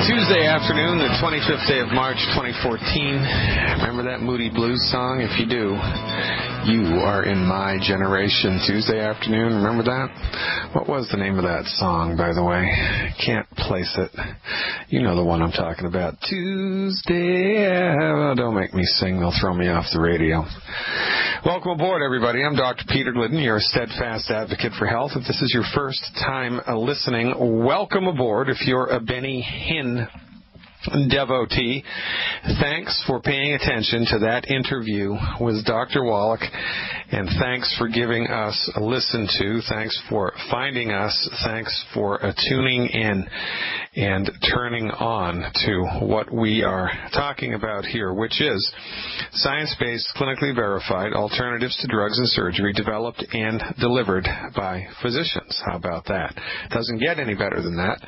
Tuesday afternoon, the 25th day of March, 2014. Remember that Moody Blues song? If you do, you are in my generation. Tuesday afternoon, remember that? What was the name of that song, by the way? Can't place it. You know the one I'm talking about. Tuesday. Well, don't make me sing. They'll throw me off the radio. Welcome aboard, everybody. I'm Dr. Peter Glidden, your steadfast advocate for health. If this is your first time listening, welcome aboard. If you're a Benny Hinn devotee, thanks for paying attention to that interview with Dr. Wallach, and thanks for giving us a listen to. Thanks for finding us. Thanks for tuning in and turning on to what we are talking about here, which is science-based, clinically verified alternatives to drugs and surgery developed and delivered by physicians. How about that? Doesn't get any better than that.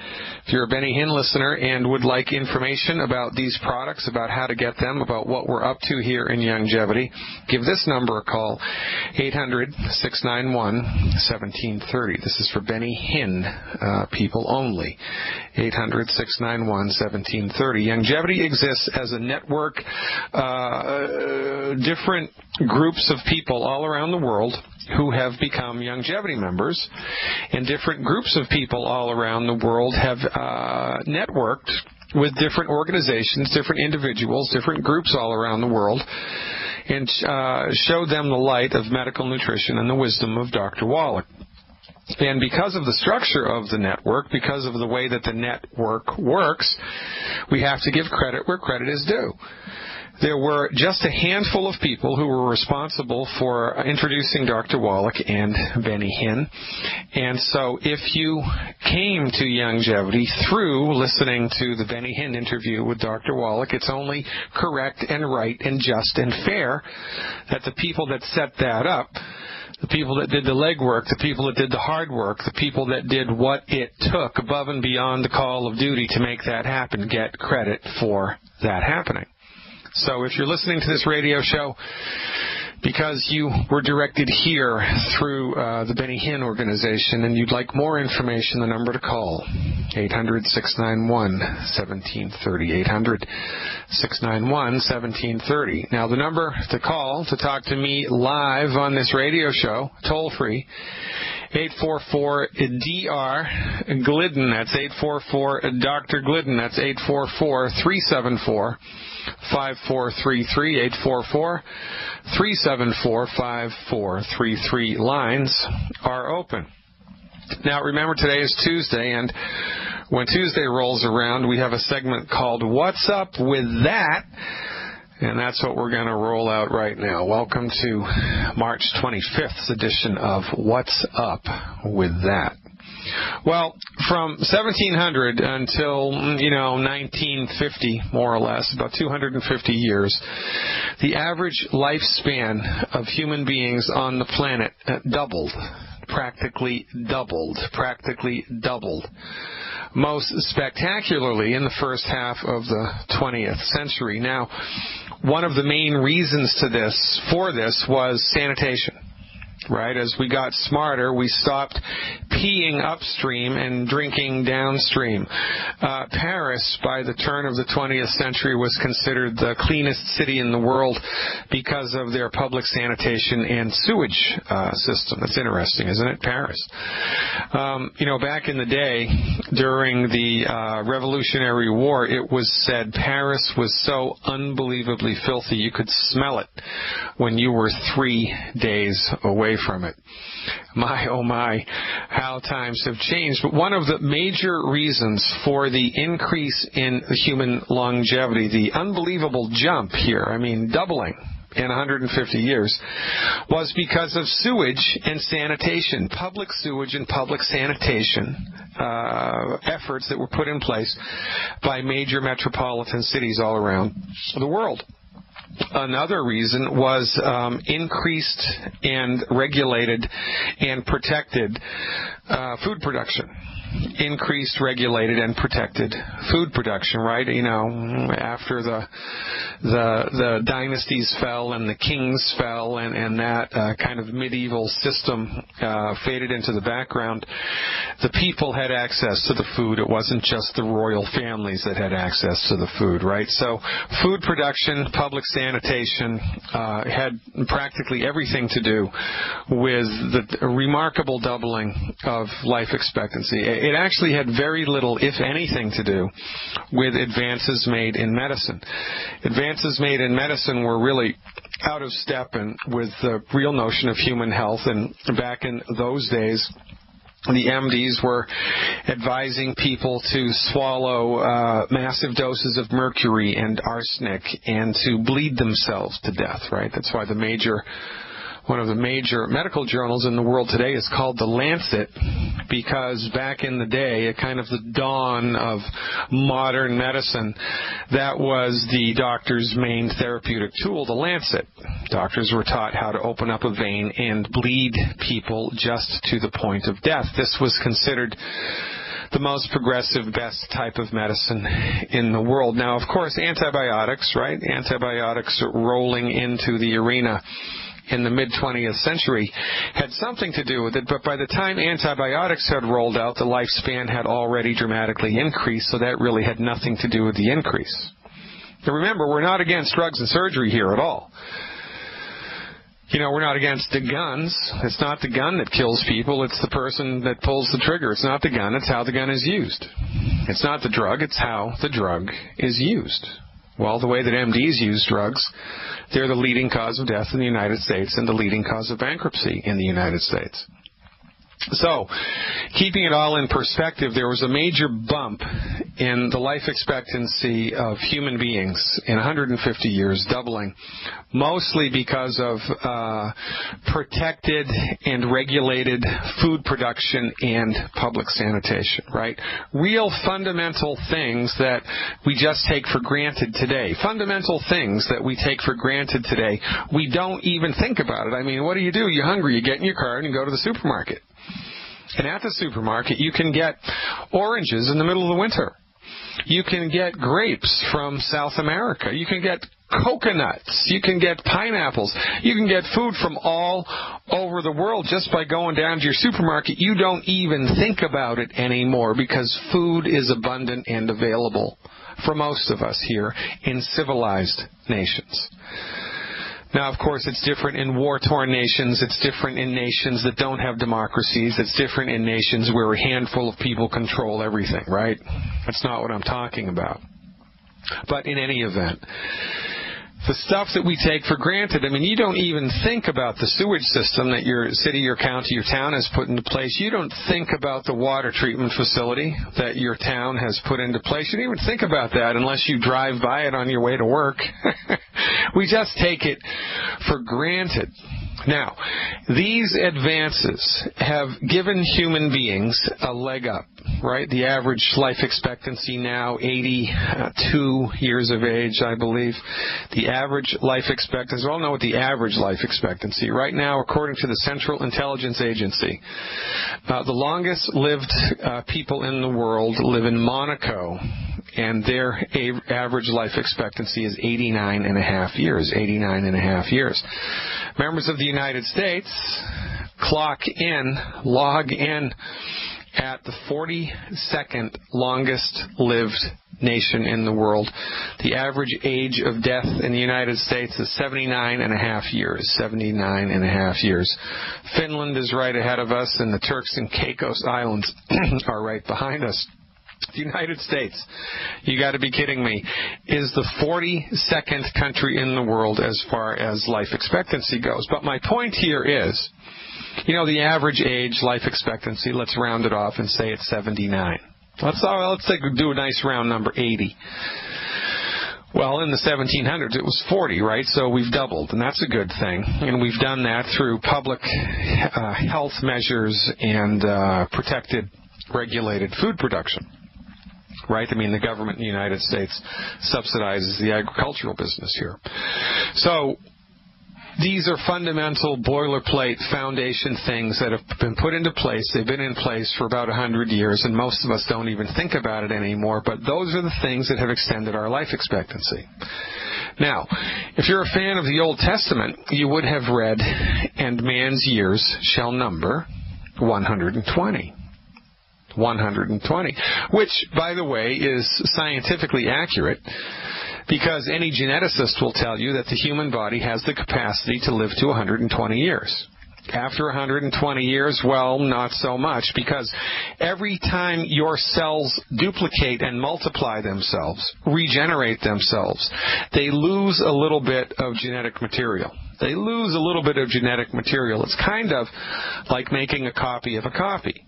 If you're a Benny Hinn listener and would like information about these products, about how to get them, about what we're up to here in Youngevity, give this number a call, 800-691-1730. This is for Benny Hinn people only. 800-691-1730. Youngevity exists as a network, different groups of people all around the world who have become Youngevity members, and different groups of people all around the world have networked with different organizations, different individuals, different groups all around the world, and showed them the light of medical nutrition and the wisdom of Dr. Wallach. And because of the structure of the network, because of the way that the network works, we have to give credit where credit is due. There were just a handful of people who were responsible for introducing Dr. Wallach and Benny Hinn. And so if you came to Youngevity through listening to the Benny Hinn interview with Dr. Wallach, it's only correct and right and just and fair that the people that set that up, the people that did the legwork, the people that did the hard work, the people that did what it took above and beyond the call of duty to make that happen, get credit for that happening. So if you're listening to this radio show because you were directed here through the Benny Hinn organization and you'd like more information, the number to call, 800-691-1730, 800-691-1730. Now, the number to call to talk to me live on this radio show, toll-free, 844-DR-GLIDDEN. That's 844-Dr. Glidden. That's 844-374-5433, 844-374-5433. Lines are open. Now, remember, today is Tuesday, and when Tuesday rolls around, we have a segment called What's Up With That? And that's what we're going to roll out right now. Welcome to March 25th edition of What's Up With That? Well, from 1700 until, 1950, more or less, about 250 years, the average lifespan of human beings on the planet doubled. Practically doubled. Most spectacularly in the first half of the 20th century. Now, one of the main reasons for this was sanitation. Right? As we got smarter, we stopped peeing upstream and drinking downstream. Paris, by the turn of the 20th century, was considered the cleanest city in the world because of their public sanitation and sewage system. That's interesting, isn't it? Paris. Back in the day, during the Revolutionary War, it was said Paris was so unbelievably filthy you could smell it when you were 3 days away from it. My, oh my, how times have changed. But one of the major reasons for the increase in human longevity, the unbelievable jump here, doubling in 150 years, was because of sewage and sanitation, public sewage and public sanitation efforts that were put in place by major metropolitan cities all around the world. Another reason was increased and regulated and protected food production. increased, regulated, and protected food production, right? You know, after the dynasties fell and the kings fell and that kind of medieval system faded into the background, the people had access to the food. It wasn't just the royal families that had access to the food, right? So food production, public sanitation had practically everything to do with the remarkable doubling of life expectancy. It actually had very little, if anything, to do with advances made in medicine. Advances made in medicine were really out of step with the real notion of human health, and back in those days, the MDs were advising people to swallow massive doses of mercury and arsenic and to bleed themselves to death, right? That's why one of the major medical journals in the world today is called The Lancet, because back in the day, at kind of the dawn of modern medicine, that was the doctor's main therapeutic tool, the lancet. Doctors were taught how to open up a vein and bleed people just to the point of death. This was considered the most progressive, best type of medicine in the world. Now, of course, antibiotics, right? Antibiotics rolling into the arena in the mid-20th century had something to do with it, but by the time antibiotics had rolled out, the lifespan had already dramatically increased, so that really had nothing to do with the increase. Now remember, we're not against drugs and surgery here at all. You know, we're not against the guns. It's not the gun that kills people, it's the person that pulls the trigger. It's not the gun, it's how the gun is used. It's not the drug, it's how the drug is used. Well, the way that MDs use drugs, they're the leading cause of death in the United States and the leading cause of bankruptcy in the United States. So, keeping it all in perspective, there was a major bump in the life expectancy of human beings in 150 years, doubling, mostly because of protected and regulated food production and public sanitation, right? Real fundamental things that we just take for granted today. Fundamental things that we take for granted today. We don't even think about it. I mean, what do? You're hungry. You get in your car and you go to the supermarket. And at the supermarket, you can get oranges in the middle of the winter. You can get grapes from South America. You can get coconuts. You can get pineapples. You can get food from all over the world just by going down to your supermarket. You don't even think about it anymore because food is abundant and available for most of us here in civilized nations. Now, of course, it's different in war-torn nations. It's different in nations that don't have democracies. It's different in nations where a handful of people control everything, right? That's not what I'm talking about. But in any event, the stuff that we take for granted, I mean, you don't even think about the sewage system that your city, your county, your town has put into place. You don't think about the water treatment facility that your town has put into place. You don't even think about that unless you drive by it on your way to work. We just take it for granted. Now, these advances have given human beings a leg up, right? The average life expectancy now 82 years of age, I believe. The average life expectancy, we all know what the average life expectancy. Right now, according to the Central Intelligence Agency, the longest lived people in the world live in Monaco, and their average life expectancy is 89 and a half years. 89 and a half years. Members of the United States log in at the 42nd longest lived nation in the world. The average age of death in the United States is 79 and a half years. 79 and a half years. Finland is right ahead of us, and the Turks and Caicos Islands are right behind us. The United States, you got to be kidding me, is the 42nd country in the world as far as life expectancy goes. But my point here is, you know, the average age life expectancy, let's round it off and say it's 79. Let's do a nice round number, 80. Well, in the 1700s, it was 40, right? So we've doubled, and that's a good thing. And we've done that through public health measures and protected, regulated food production. Right? I mean, the government in the United States subsidizes the agricultural business here. So, These are fundamental boilerplate foundation things that have been put into place. They've been in place for about 100 years, and most of us don't even think about it anymore, but those are the things that have extended our life expectancy. Now, if you're a fan of the Old Testament, you would have read, "And man's years shall number 120. 120, which, by the way, is scientifically accurate, because any geneticist will tell you that the human body has the capacity to live to 120 years. After 120 years, well, not so much, because every time your cells duplicate and multiply themselves, regenerate themselves, they lose a little bit of genetic material. They lose a little bit of genetic material. It's kind of like making a copy of a copy.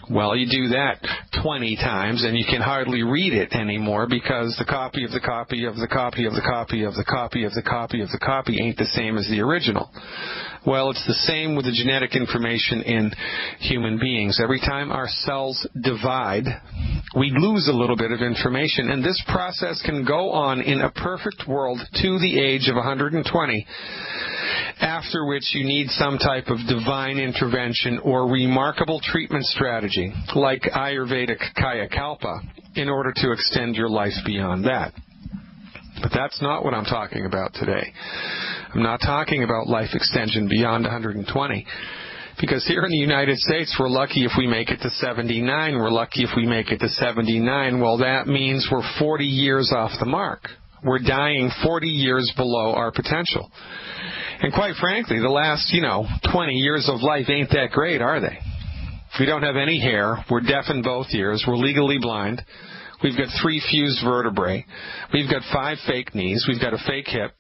Well, you do that 20 times, and you can hardly read it anymore, because the copy of the copy of the copy of the copy of the copy of the copy of the copy ain't the same as the original. Well, it's the same with the genetic information in human beings. Every time our cells divide, we lose a little bit of information, and this process can go on in a perfect world to the age of 120, after which you need some type of divine intervention or remarkable treatment strategy, like Ayurvedic Kaya Kalpa, in order to extend your life beyond that. But that's not what I'm talking about today. I'm not talking about life extension beyond 120. Because here in the United States, we're lucky if we make it to 79. We're lucky if we make it to 79. Well, that means we're 40 years off the mark. We're dying 40 years below our potential. And quite frankly, the last, 20 years of life ain't that great, are they? We don't have any hair. We're deaf in both ears. We're legally blind. We've got 3 fused vertebrae. We've got 5 fake knees. We've got a fake hip.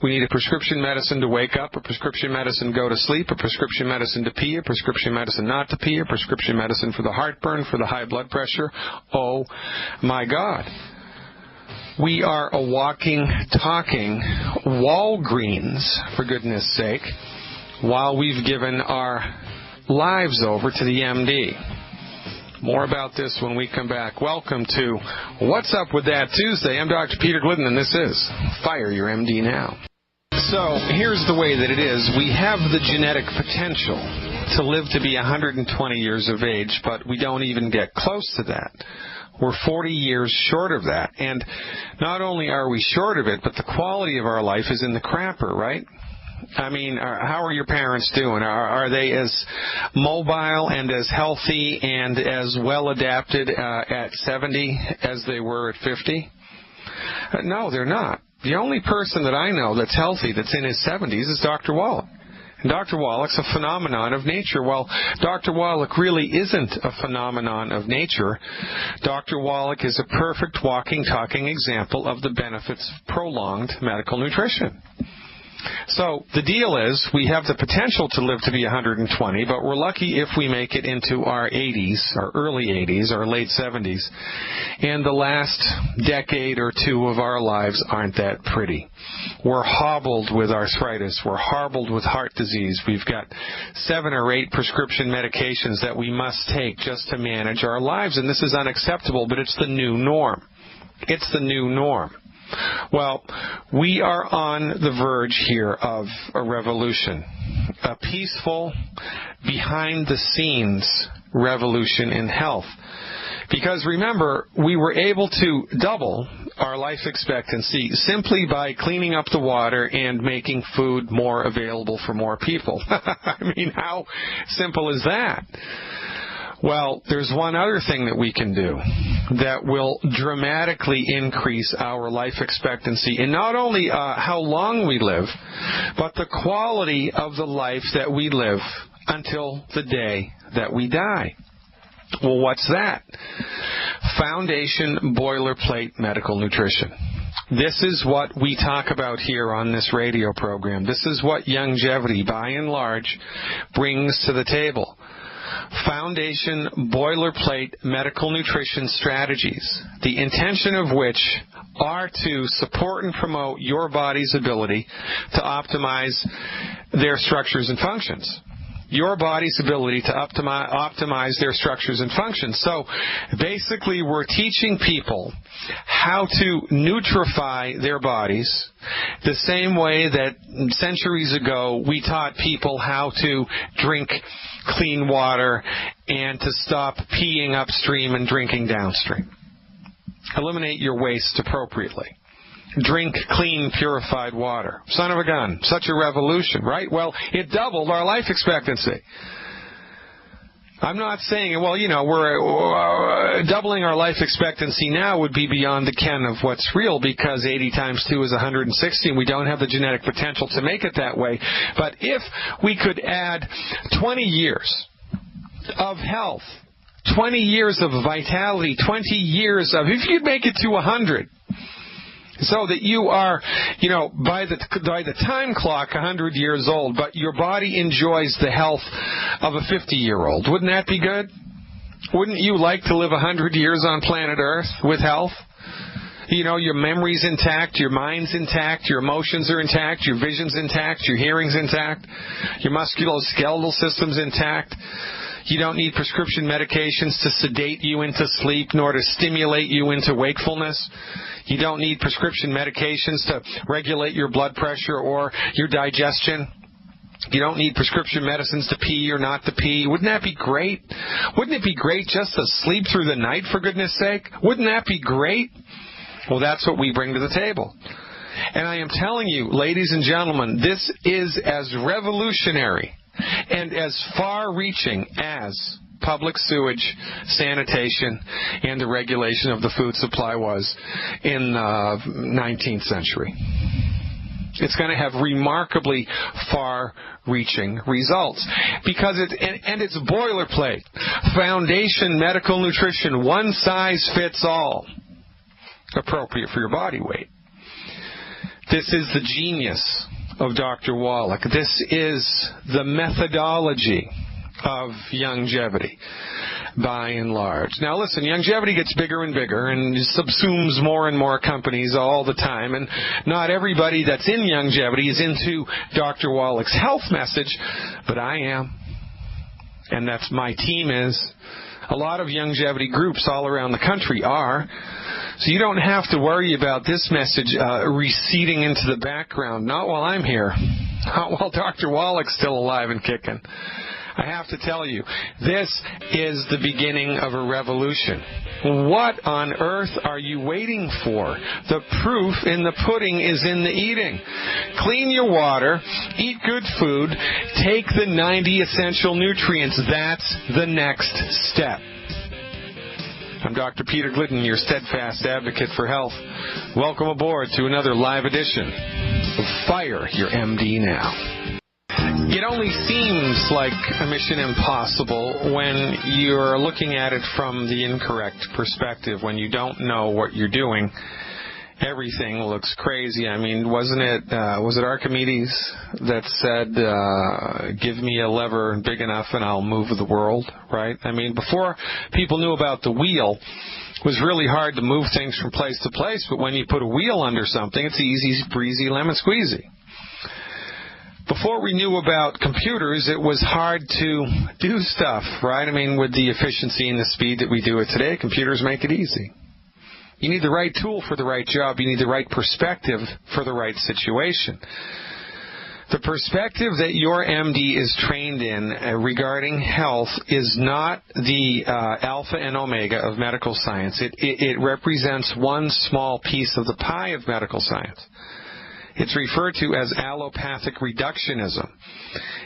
We need a prescription medicine to wake up, a prescription medicine to go to sleep, a prescription medicine to pee, a prescription medicine not to pee, a prescription medicine for the heartburn, for the high blood pressure. Oh, my God. We are a walking, talking Walgreens, for goodness sake, while we've given our lives over to the MD. More about this when we come back. Welcome to What's Up With That Tuesday. I'm Dr. Peter Glidden, and this is Fire Your MD Now. So here's the way that it is. We have the genetic potential to live to be 120 years of age, but we don't even get close to that. We're 40 years short of that. And not only are we short of it, but the quality of our life is in the crapper, right? I mean, how are your parents doing? Are they as mobile and as healthy and as well adapted at 70 as they were at 50? No, they're not. The only person that I know that's healthy that's in his 70s is Dr. Wallach. And Dr. Wallach's a phenomenon of nature. Well, Dr. Wallach really isn't a phenomenon of nature. Dr. Wallach is a perfect walking, talking example of the benefits of prolonged medical nutrition. So the deal is we have the potential to live to be 120, but we're lucky if we make it into our 80s, our early 80s, our late 70s. And the last decade or two of our lives aren't that pretty. We're hobbled with arthritis. We're hobbled with heart disease. We've got 7 or 8 prescription medications that we must take just to manage our lives. And this is unacceptable, but it's the new norm. It's the new norm. Well, we are on the verge here of a revolution, a peaceful, behind-the-scenes revolution in health. Because remember, we were able to double our life expectancy simply by cleaning up the water and making food more available for more people. I mean, how simple is that? Well, there's one other thing that we can do that will dramatically increase our life expectancy, and not only how long we live, but the quality of the life that we live until the day that we die. Well, what's that? Foundation boilerplate medical nutrition. This is what we talk about here on this radio program. This is what longevity, by and large, brings to the table. Foundation boilerplate medical nutrition strategies, the intention of which are to support and promote your body's ability to optimize their structures and functions. your body's ability to optimize their structures and functions. So basically, we're teaching people how to nutrify their bodies the same way that centuries ago we taught people how to drink clean water and to stop peeing upstream and drinking downstream. Eliminate your waste appropriately. Drink clean, purified water. Son of a gun. Such a revolution, right? Well, it doubled our life expectancy. I'm not saying, well, we're doubling our life expectancy now would be beyond the ken of what's real, because 80 times 2 is 160, and we don't have the genetic potential to make it that way. But if we could add 20 years of health, 20 years of vitality, 20 years of, if you'd make it to 100, so that you are, by the time clock 100 years old, but your body enjoys the health of a 50-year-old. Wouldn't that be good? Wouldn't you like to live 100 years on planet Earth with health? Your memory's intact, your mind's intact, your emotions are intact, your vision's intact, your hearing's intact, your musculoskeletal system's intact. You don't need prescription medications to sedate you into sleep nor to stimulate you into wakefulness. You don't need prescription medications to regulate your blood pressure or your digestion. You don't need prescription medicines to pee or not to pee. Wouldn't that be great? Wouldn't it be great just to sleep through the night, for goodness sake? Wouldn't that be great? Well, that's what we bring to the table. And I am telling you, ladies and gentlemen, this is as revolutionary and as far-reaching as public sewage, sanitation, and the regulation of the food supply was in the 19th century. It's going to have remarkably far-reaching results because it's boilerplate. Foundation medical nutrition, one size fits all, appropriate for your body weight. This is the genius of Dr. Wallach. This is the methodology of longevity, by and large. Now listen, longevity gets bigger and bigger and subsumes more and more companies all the time, and not everybody that's in longevity is into Dr. Wallach's health message, but I am, and that's my team is. A lot of longevity groups all around the country are. So you don't have to worry about this message receding into the background. Not while I'm here. Not while Dr. Wallach's still alive and kicking. I have to tell you, this is the beginning of a revolution. What on earth are you waiting for? The proof in the pudding is in the eating. Clean your water, eat good food, take the 90 essential nutrients. That's the next step. I'm Dr. Peter Glidden, your steadfast advocate for health. Welcome aboard to another live edition of Fire Your MD Now. It only seems like a mission impossible when you're looking at it from the incorrect perspective, when you don't know what you're doing. Everything looks crazy. I mean, was it Archimedes that said, give me a lever big enough and I'll move the world, right? I mean, before people knew about the wheel, it was really hard to move things from place to place, but when you put a wheel under something, it's easy, breezy, lemon squeezy. Before we knew about computers, it was hard to do stuff, right? I mean, with the efficiency and the speed that we do it today, computers make it easy. You need the right tool for the right job. You need the right perspective for the right situation. The perspective that your MD is trained in regarding health is not the alpha and omega of medical science. It represents one small piece of the pie of medical science. It's referred to as allopathic reductionism.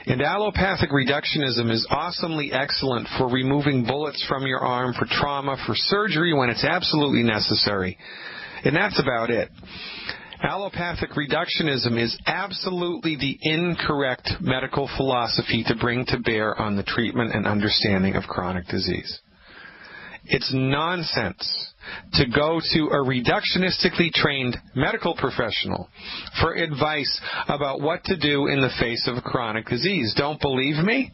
And allopathic reductionism is awesomely excellent for removing bullets from your arm, for trauma, for surgery when it's absolutely necessary. And that's about it. Allopathic reductionism is absolutely the incorrect medical philosophy to bring to bear on the treatment and understanding of chronic disease. It's nonsense to go to a reductionistically trained medical professional for advice about what to do in the face of a chronic disease. Don't believe me?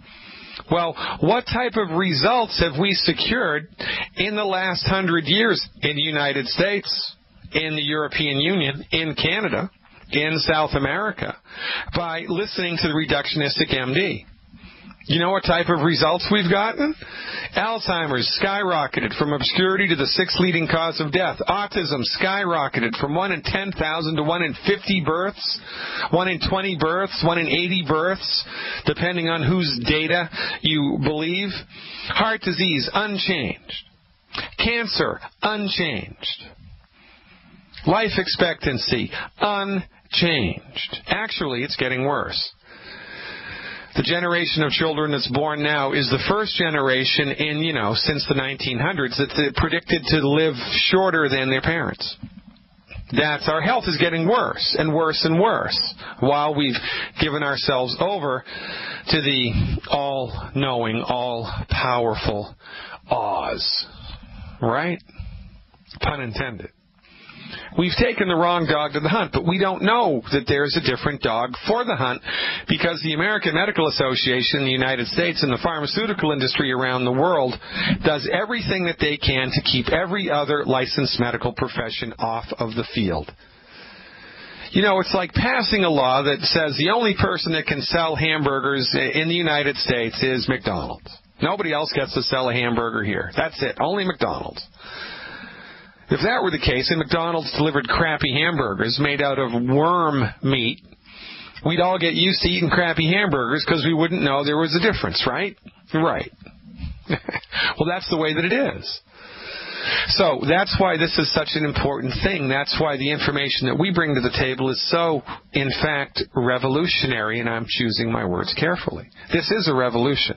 Well, what type of results have we secured in the last 100 years in the United States, in the European Union, in Canada, in South America, by listening to the reductionistic MD? You know what type of results we've gotten? Alzheimer's skyrocketed from obscurity to the sixth leading cause of death. Autism skyrocketed from 1 in 10,000 to 1 in 50 births, 1 in 20 births, 1 in 80 births, depending on whose data you believe. Heart disease, unchanged. Cancer, unchanged. Life expectancy, unchanged. Actually, it's getting worse. The generation of children that's born now is the first generation in, since the 1900s that's predicted to live shorter than their parents. Our health is getting worse and worse and worse while we've given ourselves over to the all-knowing, all-powerful Oz. Right? Pun intended. We've taken the wrong dog to the hunt, but we don't know that there's a different dog for the hunt because the American Medical Association in the United States and the pharmaceutical industry around the world does everything that they can to keep every other licensed medical profession off of the field. It's like passing a law that says the only person that can sell hamburgers in the United States is McDonald's. Nobody else gets to sell a hamburger here. That's it. Only McDonald's. If that were the case, and McDonald's delivered crappy hamburgers made out of worm meat, we'd all get used to eating crappy hamburgers because we wouldn't know there was a difference, right? Right. Well, that's the way that it is. So that's why this is such an important thing. That's why the information that we bring to the table is so, in fact, revolutionary, and I'm choosing my words carefully. This is a revolution.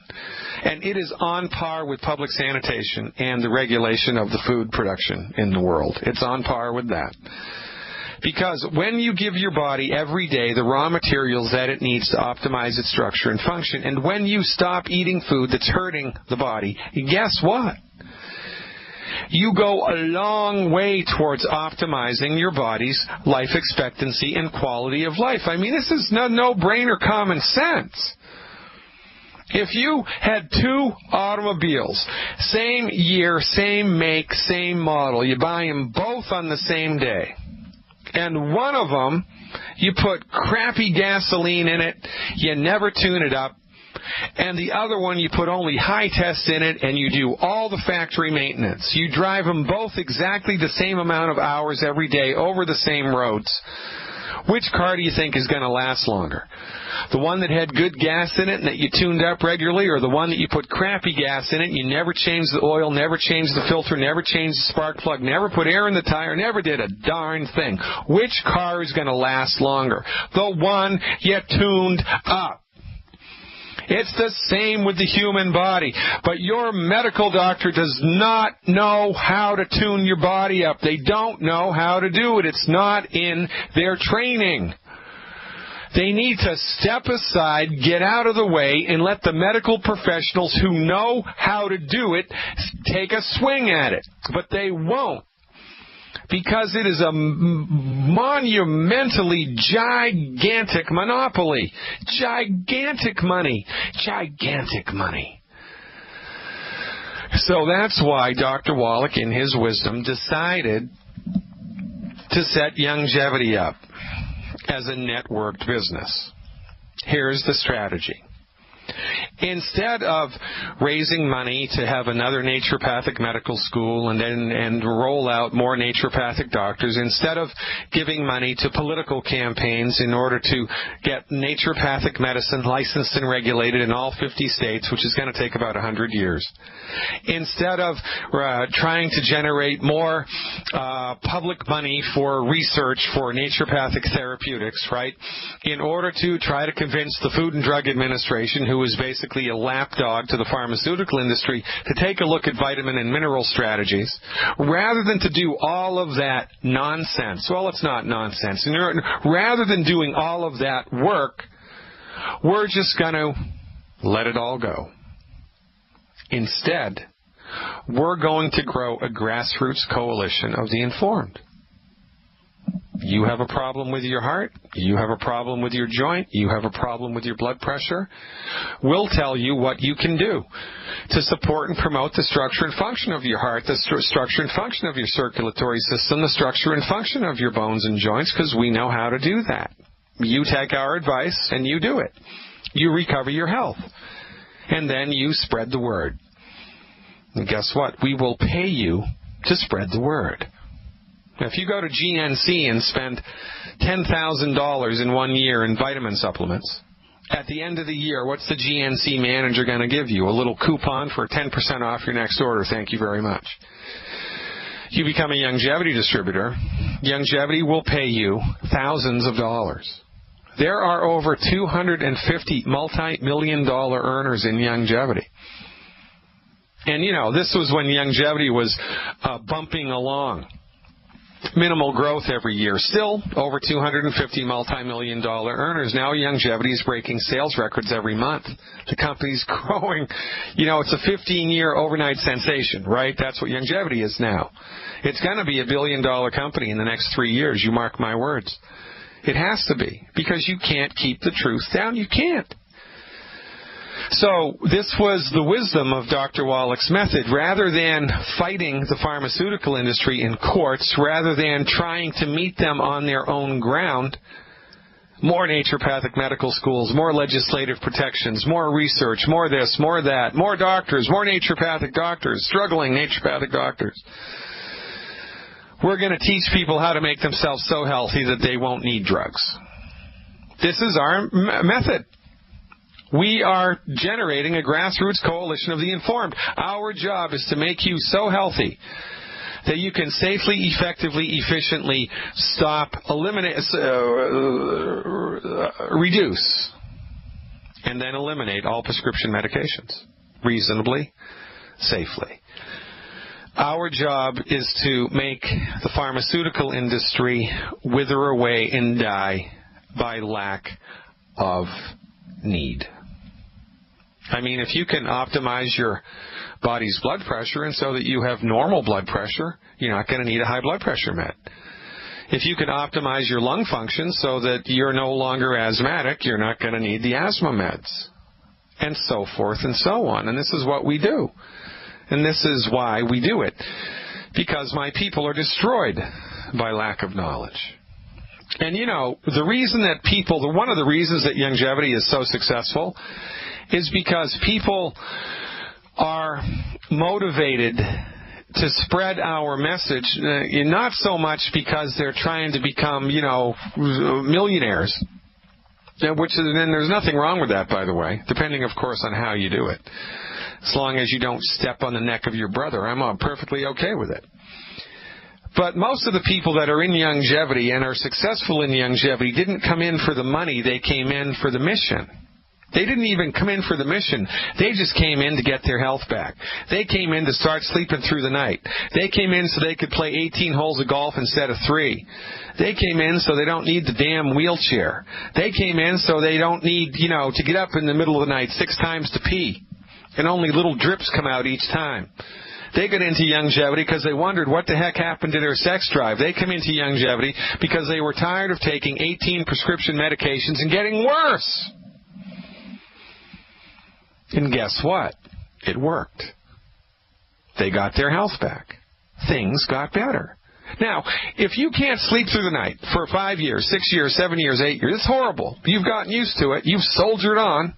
And it is on par with public sanitation and the regulation of the food production in the world. It's on par with that. Because when you give your body every day the raw materials that it needs to optimize its structure and function, and when you stop eating food that's hurting the body, guess what? You go a long way towards optimizing your body's life expectancy and quality of life. I mean, this is no-brainer common sense. If you had two automobiles, same year, same make, same model, you buy them both on the same day, and one of them, you put crappy gasoline in it, you never tune it up, and the other one you put only high test in it and you do all the factory maintenance. You drive them both exactly the same amount of hours every day over the same roads. Which car do you think is going to last longer? The one that had good gas in it and that you tuned up regularly, or the one that you put crappy gas in it and you never changed the oil, never changed the filter, never changed the spark plug, never put air in the tire, never did a darn thing? Which car is going to last longer? The one you tuned up. It's the same with the human body. But your medical doctor does not know how to tune your body up. They don't know how to do it. It's not in their training. They need to step aside, get out of the way, and let the medical professionals who know how to do it take a swing at it. But they won't. Because it is a monumentally gigantic monopoly. Gigantic money. Gigantic money. So that's why Dr. Wallach, in his wisdom, decided to set longevity up as a networked business. Here's the strategy. Instead of raising money to have another naturopathic medical school and roll out more naturopathic doctors, instead of giving money to political campaigns in order to get naturopathic medicine licensed and regulated in all 50 states, which is going to take about 100 years, instead of trying to generate more public money for research for naturopathic therapeutics, right, in order to try to convince the Food and Drug Administration, who is basically a lapdog to the pharmaceutical industry, to take a look at vitamin and mineral strategies, rather than to do all of that nonsense. Well, it's not nonsense. And rather than doing all of that work, we're just going to let it all go. Instead, we're going to grow a grassroots coalition of the informed. You have a problem with your heart, you have a problem with your joint, you have a problem with your blood pressure, we'll tell you what you can do to support and promote the structure and function of your heart, the structure and function of your circulatory system, the structure and function of your bones and joints, because we know how to do that. You take our advice and you do it. You recover your health. And then you spread the word. And guess what? We will pay you to spread the word. Now, if you go to GNC and spend $10,000 in 1 year in vitamin supplements, at the end of the year, what's the GNC manager going to give you? A little coupon for 10% off your next order. Thank you very much. You become a Youngevity distributor. Youngevity will pay you thousands of dollars. There are over 250 multi-million-dollar earners in Youngevity. And, this was when Youngevity was bumping along. Minimal growth every year. Still, over 250 multi-million-dollar earners. Now Youngevity is breaking sales records every month. The company's growing. It's a 15-year overnight sensation, right? That's what Youngevity is now. It's going to be a billion-dollar company in the next 3 years. You mark my words. It has to be, because you can't keep the truth down. You can't. So this was the wisdom of Dr. Wallach's method. Rather than fighting the pharmaceutical industry in courts, rather than trying to meet them on their own ground, more naturopathic medical schools, more legislative protections, more research, more this, more that, more doctors, more naturopathic doctors, struggling naturopathic doctors. We're going to teach people how to make themselves so healthy that they won't need drugs. This is our method. We are generating a grassroots coalition of the informed. Our job is to make you so healthy that you can safely, effectively, efficiently stop, eliminate, reduce, and then eliminate all prescription medications reasonably, safely. Our job is to make the pharmaceutical industry wither away and die by lack of need. I mean, if you can optimize your body's blood pressure and so that you have normal blood pressure, you're not going to need a high blood pressure med. If you can optimize your lung function so that you're no longer asthmatic, you're not going to need the asthma meds, and so forth and so on. And this is what we do. And this is why we do it. Because my people are destroyed by lack of knowledge. And the reason that one of the reasons that Youngevity is so successful is because people are motivated to spread our message, not so much because they're trying to become, millionaires. And there's nothing wrong with that, by the way, depending, of course, on how you do it. As long as you don't step on the neck of your brother, I'm perfectly okay with it. But most of the people that are in Youngevity and are successful in Youngevity didn't come in for the money, they came in for the mission. They didn't even come in for the mission. They just came in to get their health back. They came in to start sleeping through the night. They came in so they could play 18 holes of golf instead of 3. They came in so they don't need the damn wheelchair. They came in so they don't need, to get up in the middle of the night 6 times to pee. And only little drips come out each time. They got into Youngevity because they wondered what the heck happened to their sex drive. They come into Youngevity because they were tired of taking 18 prescription medications and getting worse. And guess what? It worked. They got their health back. Things got better. Now, if you can't sleep through the night for 5 years, 6 years, 7 years, 8 years, it's horrible. You've gotten used to it. You've soldiered on.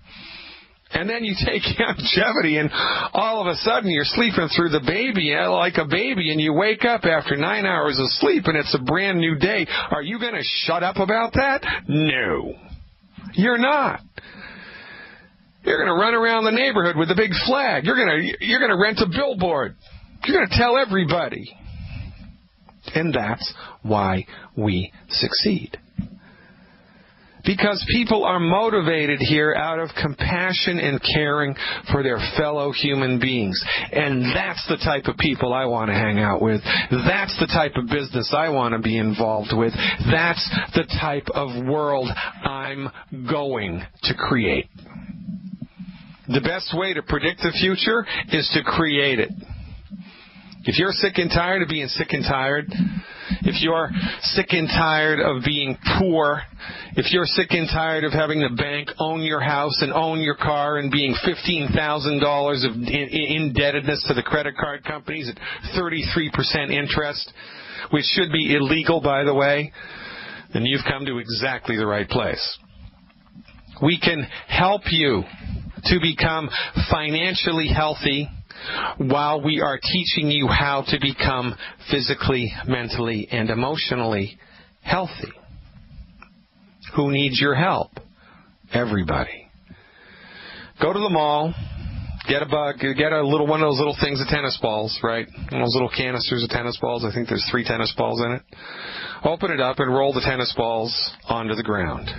And then you take Youngevity, and all of a sudden you're sleeping through the baby like a baby, and you wake up after 9 hours of sleep, and it's a brand new day. Are you going to shut up about that? No. You're not. You're going to run around the neighborhood with a big flag. You're going to rent a billboard. You're going to tell everybody. And that's why we succeed. Because people are motivated here out of compassion and caring for their fellow human beings. And that's the type of people I want to hang out with. That's the type of business I want to be involved with. That's the type of world I'm going to create. The best way to predict the future is to create it. If you're sick and tired of being sick and tired, if you're sick and tired of being poor, if you're sick and tired of having the bank own your house and own your car and being $15,000 of indebtedness to the credit card companies at 33% interest, which should be illegal, by the way, then you've come to exactly the right place. We can help you to become financially healthy while we are teaching you how to become physically, mentally, and emotionally healthy. Who needs your help? Everybody. Go to the mall, get a little one of those little things of tennis balls, right? One of those little canisters of tennis balls. I think there's 3 tennis balls in it. Open it up and roll the tennis balls onto the ground.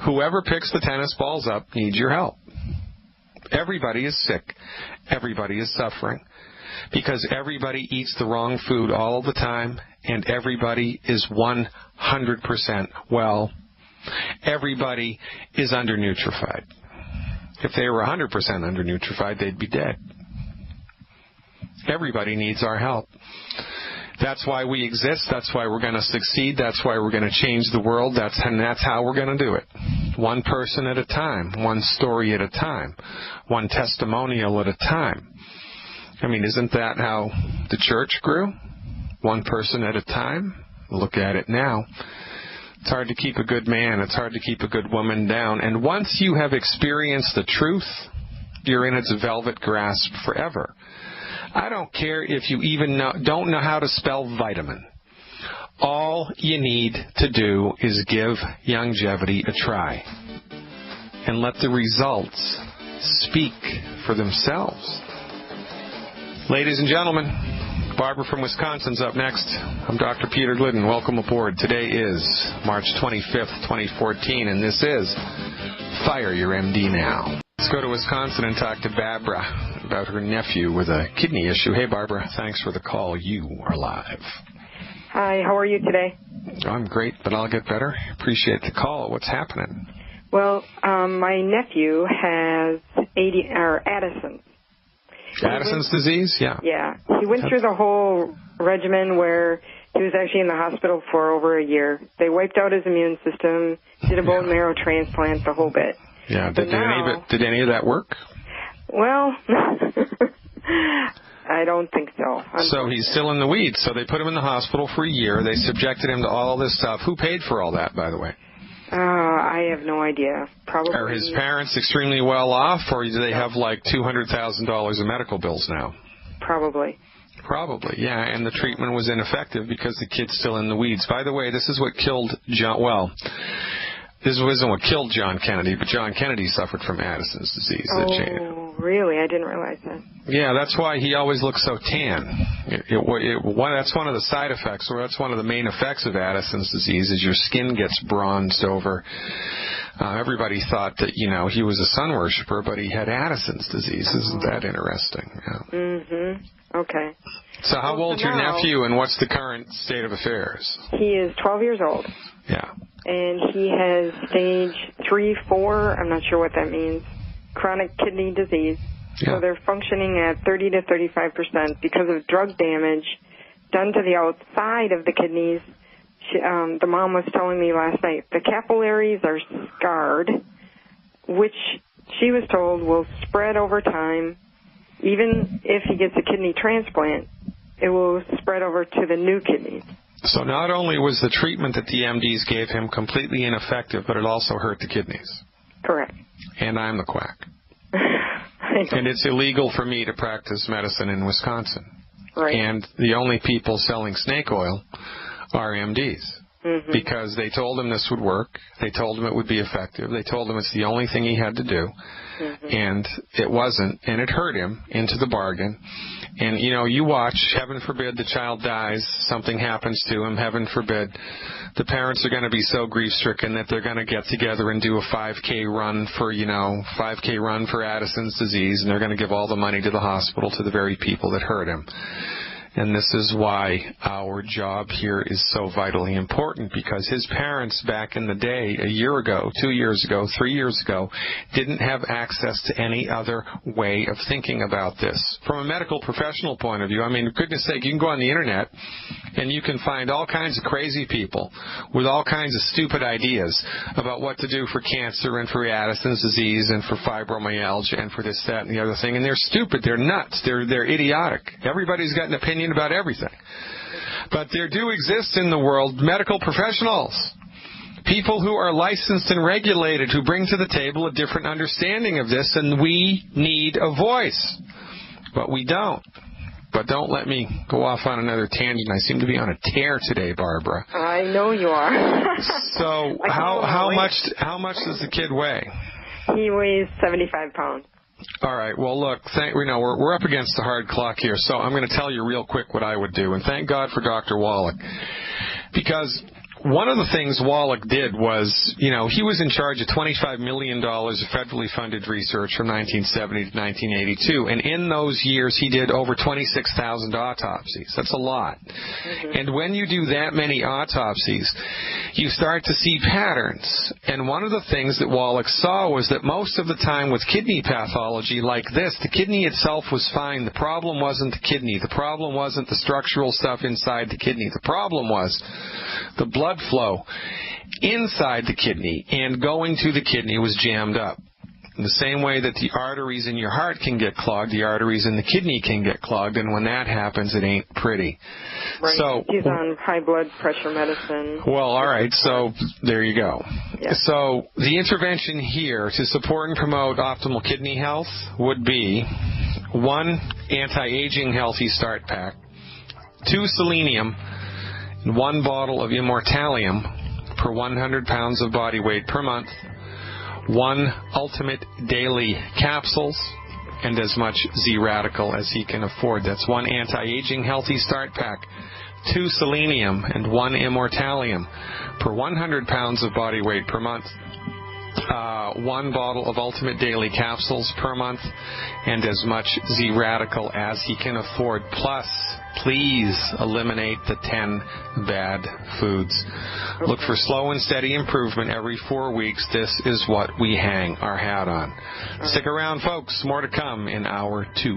Whoever picks the tennis balls up needs your help. Everybody is sick. Everybody is suffering because everybody eats the wrong food all the time, and everybody is 100% well. Everybody is undernutrified. If they were 100% undernutrified, they'd be dead. Everybody needs our help. That's why we exist. That's why we're going to succeed. That's why we're going to change the world. That's how we're going to do it. One person at a time. One story at a time. One testimonial at a time. I mean, isn't that how the church grew? One person at a time. Look at it now. It's hard to keep a good man. It's hard to keep a good woman down. And once you have experienced the truth, you're in its velvet grasp forever. I don't care if you even don't know how to spell vitamin. All you need to do is give longevity a try and let the results speak for themselves. Ladies and gentlemen, Barbara from Wisconsin's up next. I'm Dr. Peter Glidden. Welcome aboard. Today is March 25th, 2014, and this is Fire Your MD Now. Let's go to Wisconsin and talk to Barbara about her nephew with a kidney issue. Hey, Barbara, thanks for the call. You are live. Hi, how are you today? I'm great, but I'll get better. Appreciate the call. What's happening? Well, my nephew has Addison's. Addison's disease? Yeah. Yeah. He went through the whole regimen where he was actually in the hospital for over a year. They wiped out his immune system, did a bone marrow transplant, the whole bit. Yeah. Did any of that work? Well, I don't think so. So he's still in the weeds. So they put him in the hospital for a year. They subjected him to all this stuff. Who paid for all that, by the way? I have no idea. Probably. Are his parents extremely well off, or do they have like $200,000 of medical bills now? Probably. Probably, yeah. And the treatment was ineffective because the kid's still in the weeds. By the way, this is what killed John. Well, this wasn't what killed John Kennedy, but John Kennedy suffered from Addison's disease. Oh, really? I didn't realize that. Yeah, that's why he always looks so tan. That's one of the side effects, or that's one of the main effects of Addison's disease, is your skin gets bronzed over. Everybody thought that, he was a sun worshiper, but he had Addison's disease. Isn't that interesting? Yeah. Mm-hmm. Okay. So how old's your nephew, and what's the current state of affairs? He is 12 years old. Yeah. And he has stage 3-4, I'm not sure what that means, chronic kidney disease. Yeah. So they're functioning at 30 to 35% because of drug damage done to the outside of the kidneys. The mom was telling me last night the capillaries are scarred, which she was told will spread over time. Even if he gets a kidney transplant, it will spread over to the new kidneys. So not only was the treatment that the MDs gave him completely ineffective, but it also hurt the kidneys. Correct. And I'm the quack. And it's illegal for me to practice medicine in Wisconsin. Right. And the only people selling snake oil are MDs. Mm-hmm. Because they told him this would work. They told him it would be effective. They told him it's the only thing he had to do. Mm-hmm. And it wasn't. And it hurt him into the bargain. And, you watch, heaven forbid the child dies, something happens to him, heaven forbid. The parents are going to be so grief-stricken that they're going to get together and do a 5K run for Addison's disease, and they're going to give all the money to the hospital to the very people that hurt him. And this is why our job here is so vitally important, because his parents back in the day, a year ago, 2 years ago, 3 years ago, didn't have access to any other way of thinking about this. From a medical professional point of view, for goodness sake, you can go on the Internet and you can find all kinds of crazy people with all kinds of stupid ideas about what to do for cancer and for Addison's disease and for fibromyalgia and for this, that, and the other thing. And they're stupid. They're nuts. They're idiotic. Everybody's got an opinion about everything. But there do exist in the world medical professionals, People who are licensed and regulated, who bring to the table a different understanding of this, and we need a voice. But we don't. But don't let me go off on another tangent. I seem to be on a tear today, Barbara. I know you are. So how much does the kid weigh? He weighs 75 pounds. All right. Well, look, we're up against the hard clock here, so I'm going to tell you real quick what I would do. And thank God for Dr. Wallach, because one of the things Wallach did was, he was in charge of $25 million of federally funded research from 1970 to 1982. And in those years, he did over 26,000 autopsies. That's a lot. Mm-hmm. And when you do that many autopsies, you start to see patterns. And one of the things that Wallach saw was that most of the time with kidney pathology like this, the kidney itself was fine. The problem wasn't the kidney. The problem wasn't the structural stuff inside the kidney. The problem was the blood flow inside the kidney and going to the kidney was jammed up. In the same way that the arteries in your heart can get clogged, the arteries in the kidney can get clogged, and when that happens, it ain't pretty. Right. So he's on high blood pressure medicine. Well, all right, so there you go. Yeah. So the intervention here to support and promote optimal kidney health would be 1 anti-aging healthy start pack, 2 selenium, 1 bottle of Immortalium per 100 pounds of body weight per month, 1 ultimate daily capsules, and as much Z-Radical as he can afford. That's 1 anti-aging healthy start pack, 2 selenium, and 1 Immortalium per 100 pounds of body weight per month, 1 bottle of ultimate daily capsules per month, and as much Z-Radical as he can afford. Plus, please eliminate the 10 bad foods. Look for slow and steady improvement every 4 weeks. This is what we hang our hat on. Stick around, folks. More to come in hour 2.